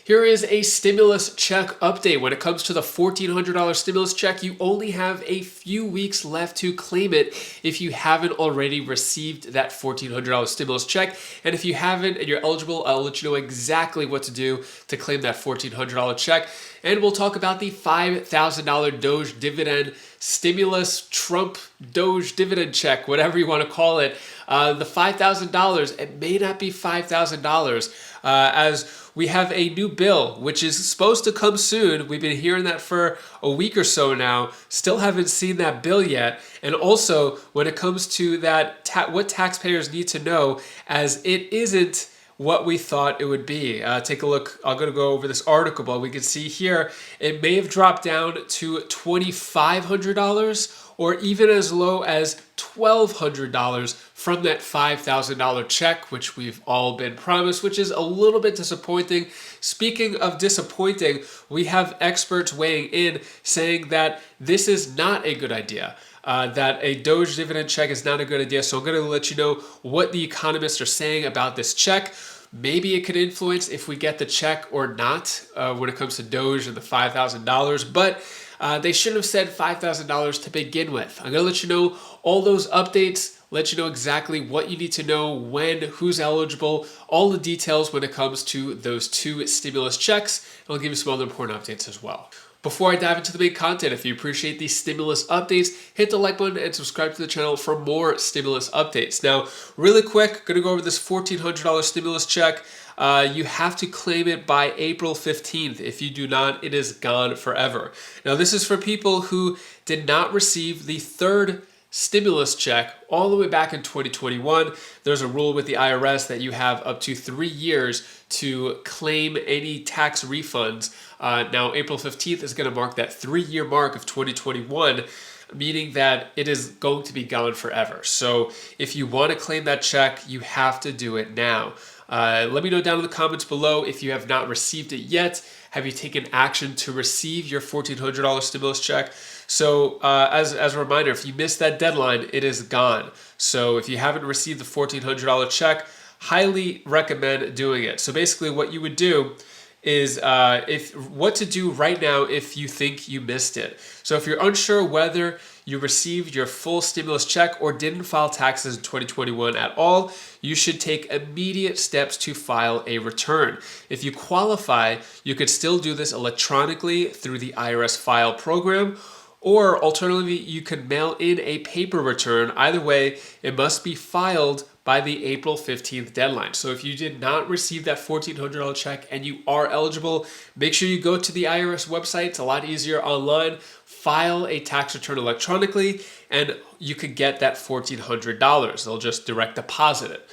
Here is a stimulus check update. When it comes to the $1,400 stimulus check, you only have a few weeks left to claim it if you haven't already received that $1,400 stimulus check. And if you haven't and you're eligible, I'll let you know exactly what to do to claim that $1,400 check. And we'll talk about the $5,000 Doge Dividend stimulus Trump Doge Dividend check, whatever you want to call it. The $5,000, it may not be $5,000 as we have a new bill, which is supposed to come soon. We've been hearing that for a week or so now. Still haven't seen that bill yet. And also, when it comes to that, what taxpayers need to know, as it isn't what we thought it would be. Take a look. I'm going to go over this article, but we can see here it may have dropped down to $2,500 or even as low as $1,200 from that $5,000 check, which we've all been promised, which is a little bit disappointing. Speaking of disappointing, we have experts weighing in saying that this is not a good idea. That a Doge dividend check is not a good idea. So I'm going to let you know what the economists are saying about this check. Maybe it could influence if we get the check or not when it comes to Doge and the $5,000, but they shouldn't have said $5,000 to begin with. I'm going to let you know all those updates, let you know exactly what you need to know, when, who's eligible, all the details when it comes to those two stimulus checks. And I'll give you some other important updates as well. Before I dive into the main content, if you appreciate these stimulus updates, hit the like button and subscribe to the channel for more stimulus updates. Now, really quick, going to go over this $1,400 stimulus check. You have to claim it by April 15th. If you do not, it is gone forever. Now, this is for people who did not receive the third stimulus check all the way back in 2021. There's a rule with the IRS that you have up to 3 years to claim any tax refunds. Now, April 15th is going to mark that 3-year mark of 2021, meaning that it is going to be gone forever. So if you want to claim that check, you have to do it now. Let me know down in the comments below if you have not received it yet. Have you taken action to receive your $1,400 stimulus check? So as a reminder, if you missed that deadline, it is gone. So if you haven't received the $1,400 check, highly recommend doing it. So basically what you would do is what to do right now if you think you missed it. So if you're unsure whether you received your full stimulus check or didn't file taxes in 2021 at all, you should take immediate steps to file a return. If you qualify, you could still do this electronically through the IRS file program, or alternatively, you could mail in a paper return. Either way, it must be filed by the April 15th deadline. So if you did not receive that $1,400 check and you are eligible, make sure you go to the IRS website. It's a lot easier online. File a tax return electronically, and you could get that $1,400. They'll just direct deposit it.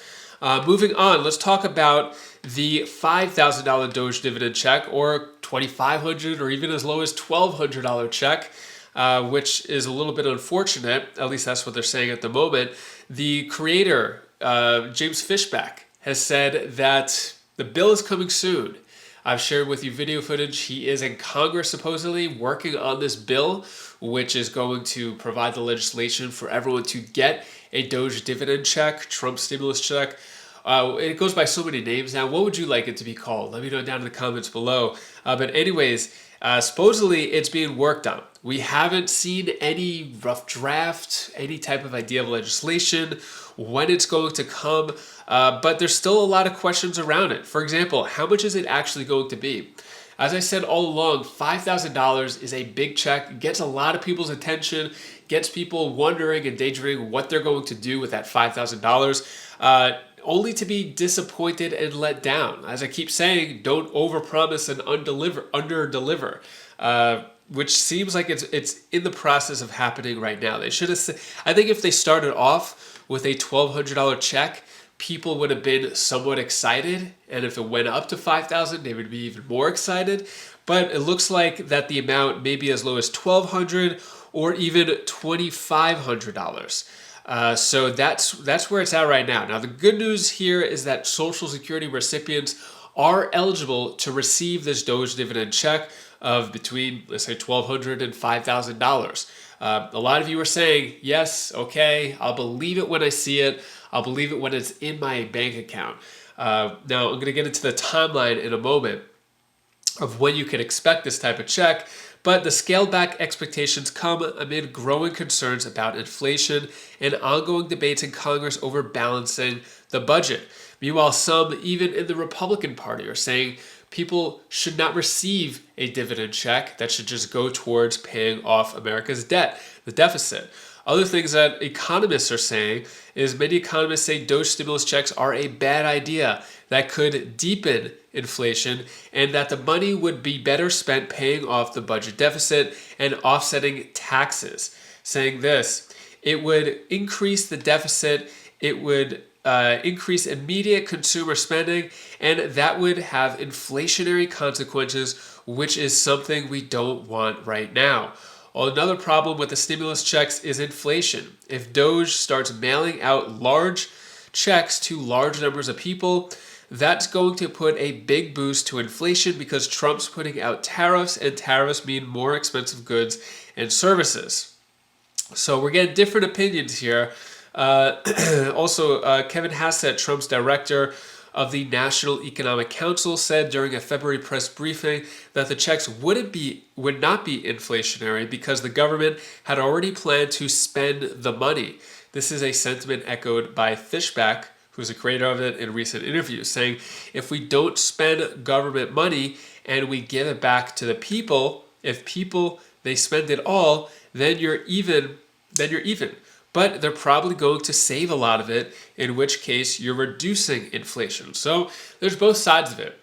Moving on, let's talk about the $5,000 Doge dividend check, or $2,500, or even as low as $1,200 check. Which is a little bit unfortunate. At least that's what they're saying at the moment. The creator, James Fishback, has said that the bill is coming soon. I've shared with you video footage. He is in Congress supposedly working on this bill, which is going to provide the legislation for everyone to get a Doge dividend check, Trump stimulus check. It goes by so many names now. What would you like it to be called? Let me know down in the comments below. But anyways, supposedly it's being worked on. We haven't seen any rough draft, any type of idea of legislation, when it's going to come, but there's still a lot of questions around it. For example, how much is it actually going to be? As I said all along, $5,000 is a big check, gets a lot of people's attention, gets people wondering and daydreaming what they're going to do with that $5,000. Only to be disappointed and let down. As I keep saying, don't overpromise and underdeliver. Which seems like it's in the process of happening right now. They should have. I think if they started off with a $1,200 check, people would have been somewhat excited, and if it went up to $5,000, they would be even more excited. But it looks like that the amount may be as low as $1,200 or even $2,500. So that's where it's at right now. Now, the good news here is that Social Security recipients are eligible to receive this Doge dividend check of between, let's say, $1,200 and $5,000. A lot of you are saying, yes, okay, I'll believe it when I see it. I'll believe it when it's in my bank account. Now, I'm going to get into the timeline in a moment. of when you can expect this type of check, but the scaled back expectations come amid growing concerns about inflation and ongoing debates in Congress over balancing the budget. Meanwhile, some, even in the Republican Party, are saying people should not receive a dividend check that should just go towards paying off America's debt, the deficit. Other things that economists are saying is many economists say Doge stimulus checks are a bad idea that could deepen inflation and that the money would be better spent paying off the budget deficit and offsetting taxes. Saying this, it would increase the deficit, it would increase immediate consumer spending, and that would have inflationary consequences, which is something we don't want right now. Well, another problem with the stimulus checks is inflation. If Doge starts mailing out large checks to large numbers of people, that's going to put a big boost to inflation because Trump's putting out tariffs, and tariffs mean more expensive goods and services. So we're getting different opinions here. Also, Kevin Hassett, Trump's director of the National Economic Council, said during a February press briefing that the checks would not be inflationary because the government had already planned to spend the money. This is a sentiment echoed by Fishback, who's a creator of it, in recent interviews, saying if we don't spend government money and we give it back to the people, if people they spend it all, then you're even. But they're probably going to save a lot of it, in which case you're reducing inflation. So there's both sides of it.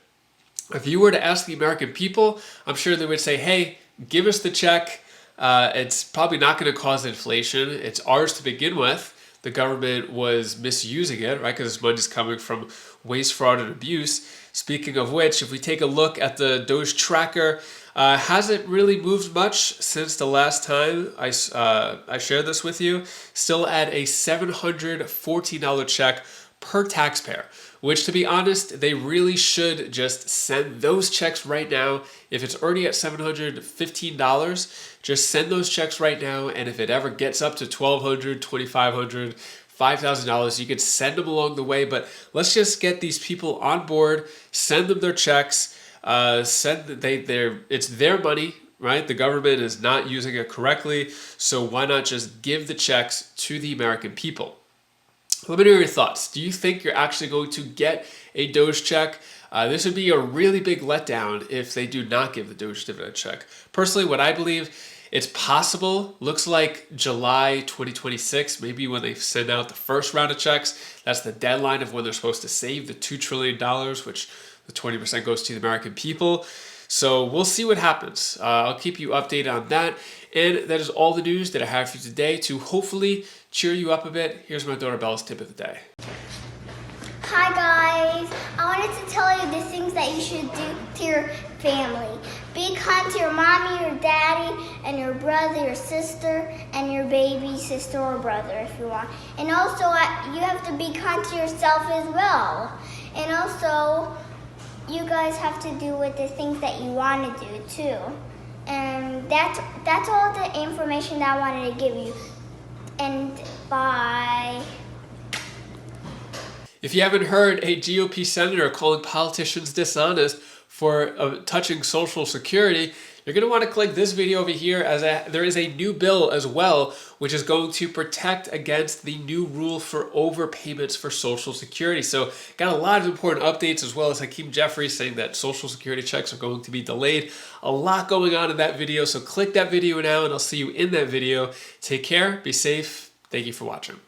If you were to ask the American people, I'm sure they would say, hey, give us the check. It's probably not going to cause inflation. It's ours to begin with. The government was misusing it, right? Because this money's coming from waste, fraud, and abuse. Speaking of which, if we take a look at the Doge tracker, hasn't really moved much since the last time I shared this with you. Still at a $714 check per taxpayer, which, to be honest, they really should just send those checks right now. If it's already at $715, just send those checks right now. And if it ever gets up to $1,200, $2,500, $5,000, you could send them along the way. But let's just get these people on board, send them their checks. It's their money, right? The government is not using it correctly, so why not just give the checks to the American people? Let me know your thoughts. Do you think you're actually going to get a Doge check? This would be a really big letdown if they do not give the Doge dividend check. Personally, what I believe, it's possible. Looks like July 2026, maybe when they send out the first round of checks. That's the deadline of when they're supposed to save the $2 trillion, which the 20% goes to the American people. So we'll see what happens. I'll keep you updated on that. And that is all the news that I have for you today to hopefully cheer you up a bit. Here's my daughter Bella's tip of the day. Hi guys, I wanted to tell you the things that you should do to your family. Be kind to your mommy, your daddy, and your brother, your sister, and your baby sister or brother if you want. And also, you have to be kind to yourself as well. And also, you guys have to do with the things that you want to do too. And that's all the information that I wanted to give you. And bye. If you haven't heard a GOP senator calling politicians dishonest for touching Social Security, you're going to want to click this video over here, as there is a new bill as well, which is going to protect against the new rule for overpayments for Social Security. So got a lot of important updates, as well as Hakeem Jeffries saying that Social Security checks are going to be delayed. A lot going on in that video. So click that video now and I'll see you in that video. Take care, be safe. Thank you for watching.